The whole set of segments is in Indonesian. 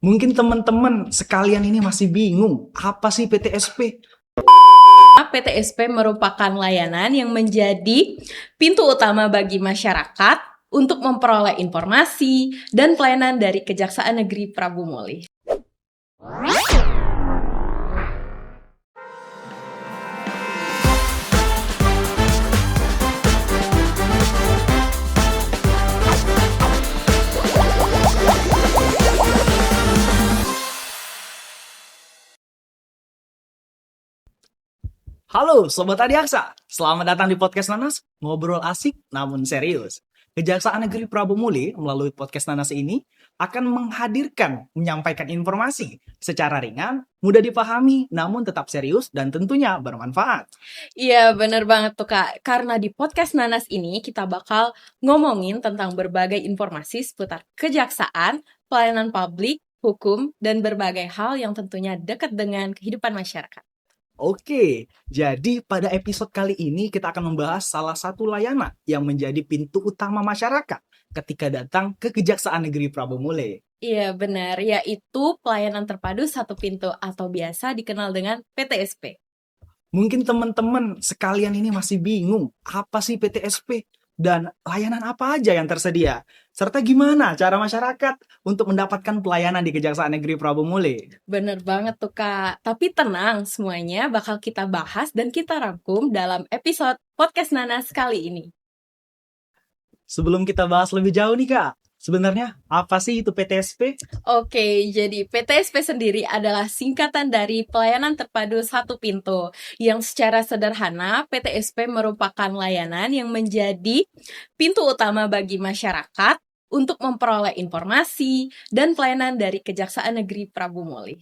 Mungkin teman-teman sekalian ini masih bingung, apa sih PTSP? PTSP merupakan layanan yang menjadi pintu utama bagi masyarakat untuk memperoleh informasi dan pelayanan dari Kejaksaan Negeri Prabu Muli. Halo Sobat Adiaksa, selamat datang di podcast Nanas, ngobrol asik namun serius. Kejaksaan Negeri Prabu Muli melalui podcast Nanas ini akan menyampaikan informasi secara ringan, mudah dipahami, namun tetap serius dan tentunya bermanfaat. Iya, bener banget tuh Kak. Karena di podcast Nanas ini kita bakal ngomongin tentang berbagai informasi seputar kejaksaan, pelayanan publik, hukum, dan berbagai hal yang tentunya dekat dengan kehidupan masyarakat. Oke, jadi pada episode kali ini kita akan membahas salah satu layanan yang menjadi pintu utama masyarakat ketika datang ke Kejaksaan Negeri Prabu Muli. Iya, benar. Yaitu pelayanan terpadu satu pintu atau biasa dikenal dengan PTSP. Mungkin teman-teman sekalian ini masih bingung, apa sih PTSP? Dan layanan apa aja yang tersedia? Serta gimana cara masyarakat untuk mendapatkan pelayanan di Kejaksaan Negeri Prabu Muli? Bener banget tuh, Kak. Tapi tenang, semuanya bakal kita bahas dan kita rangkum dalam episode Podcast Nanas kali ini. Sebelum kita bahas lebih jauh nih Kak, sebenarnya apa sih itu PTSP? Oke, jadi PTSP sendiri adalah singkatan dari Pelayanan Terpadu Satu Pintu, yang secara sederhana PTSP merupakan layanan yang menjadi pintu utama bagi masyarakat untuk memperoleh informasi dan pelayanan dari Kejaksaan Negeri Prabu Muli.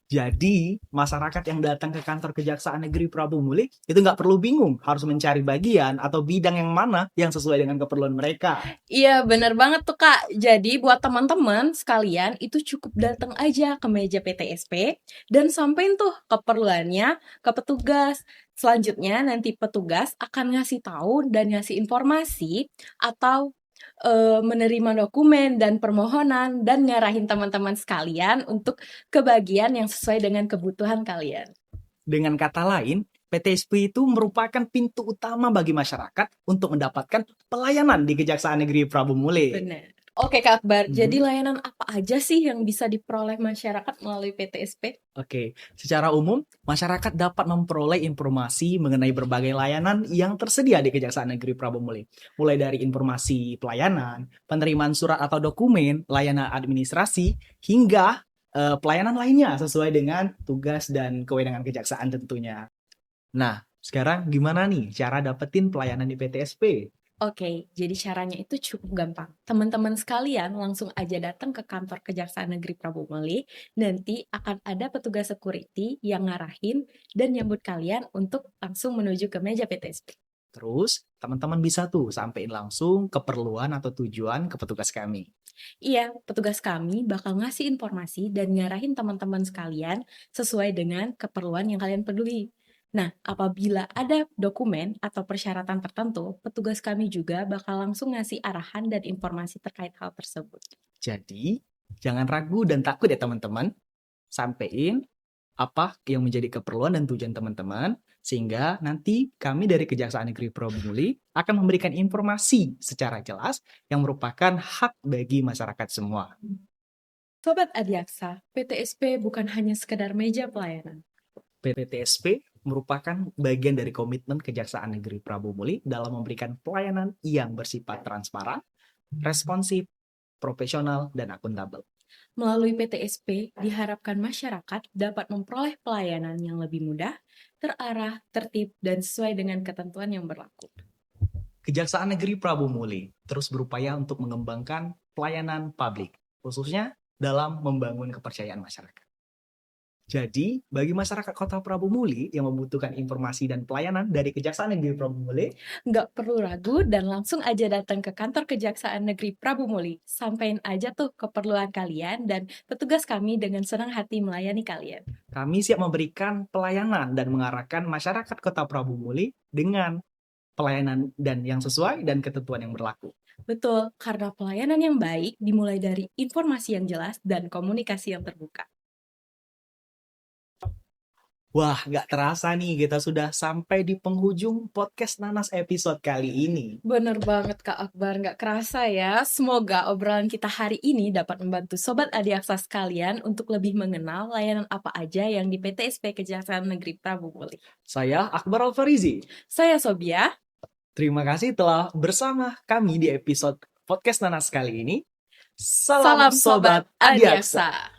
Jadi, masyarakat yang datang ke kantor Kejaksaan Negeri Prabu Muli itu nggak perlu bingung harus mencari bagian atau bidang yang mana yang sesuai dengan keperluan mereka. Iya, bener banget tuh, Kak. Jadi buat teman-teman sekalian, itu cukup datang aja ke meja PTSP dan sampein tuh keperluannya ke petugas. Selanjutnya nanti petugas akan ngasih tahu dan ngasih informasi atau menerima dokumen dan permohonan dan ngarahin teman-teman sekalian untuk ke bagian yang sesuai dengan kebutuhan kalian. Dengan kata lain, PTSP itu merupakan pintu utama bagi masyarakat untuk mendapatkan pelayanan di Kejaksaan Negeri Prabu Muli. Benar. Oke, Kak Akbar. Jadi Mhm. layanan apa aja sih yang bisa diperoleh masyarakat melalui PTSP? Oke, secara umum, masyarakat dapat memperoleh informasi mengenai berbagai layanan yang tersedia di Kejaksaan Negeri Prabu Muli. Mulai dari informasi pelayanan, penerimaan surat atau dokumen, layanan administrasi, hingga pelayanan lainnya sesuai dengan tugas dan kewenangan kejaksaan tentunya. Nah, sekarang gimana nih cara dapetin pelayanan di PTSP? Oke, jadi caranya itu cukup gampang. Teman-teman sekalian langsung aja datang ke kantor Kejaksaan Negeri Prabu Muli, nanti akan ada petugas security yang ngarahin dan nyambut kalian untuk langsung menuju ke meja PTSP. Terus, teman-teman bisa tuh sampein langsung keperluan atau tujuan ke petugas kami. Iya, petugas kami bakal ngasih informasi dan ngarahin teman-teman sekalian sesuai dengan keperluan yang kalian peduli. Nah, apabila ada dokumen atau persyaratan tertentu, petugas kami juga bakal langsung ngasih arahan dan informasi terkait hal tersebut. Jadi, jangan ragu dan takut ya teman-teman. Sampein apa yang menjadi keperluan dan tujuan teman-teman, sehingga nanti kami dari Kejaksaan Negeri Prabu Muli akan memberikan informasi secara jelas yang merupakan hak bagi masyarakat semua. Sobat Adiaksa, PTSP bukan hanya sekedar meja pelayanan. PTSP merupakan bagian dari komitmen Kejaksaan Negeri Prabu Muli dalam memberikan pelayanan yang bersifat transparan, responsif, profesional, dan akuntabel. Melalui PTSP, diharapkan masyarakat dapat memperoleh pelayanan yang lebih mudah, terarah, tertib, dan sesuai dengan ketentuan yang berlaku. Kejaksaan Negeri Prabu Muli terus berupaya untuk mengembangkan pelayanan publik, khususnya dalam membangun kepercayaan masyarakat. Jadi, bagi masyarakat Kota Prabu Muli yang membutuhkan informasi dan pelayanan dari Kejaksaan Negeri Prabu Muli, Nggak perlu ragu dan langsung aja datang ke kantor Kejaksaan Negeri Prabu Muli. Sampaikan aja tuh keperluan kalian dan petugas kami dengan senang hati melayani kalian. kami siap memberikan pelayanan dan mengarahkan masyarakat Kota Prabu Muli dengan pelayanan dan yang sesuai dan ketentuan yang berlaku. Betul, karena pelayanan yang baik dimulai dari informasi yang jelas dan komunikasi yang terbuka. Wah, nggak terasa nih kita sudah sampai di penghujung podcast Nanas episode kali ini. Bener banget Kak Akbar, nggak kerasa ya. Semoga obrolan kita hari ini dapat membantu Sobat Adiaksa sekalian untuk lebih mengenal layanan apa aja yang di PTSP Kejaksaan Negeri Prabu Muli. Saya Akbar Alfarizi. Saya Sobia. Terima kasih telah bersama kami di episode podcast Nanas kali ini. Salam Salam Sobat Sobat Adiaksa. Adiaksa.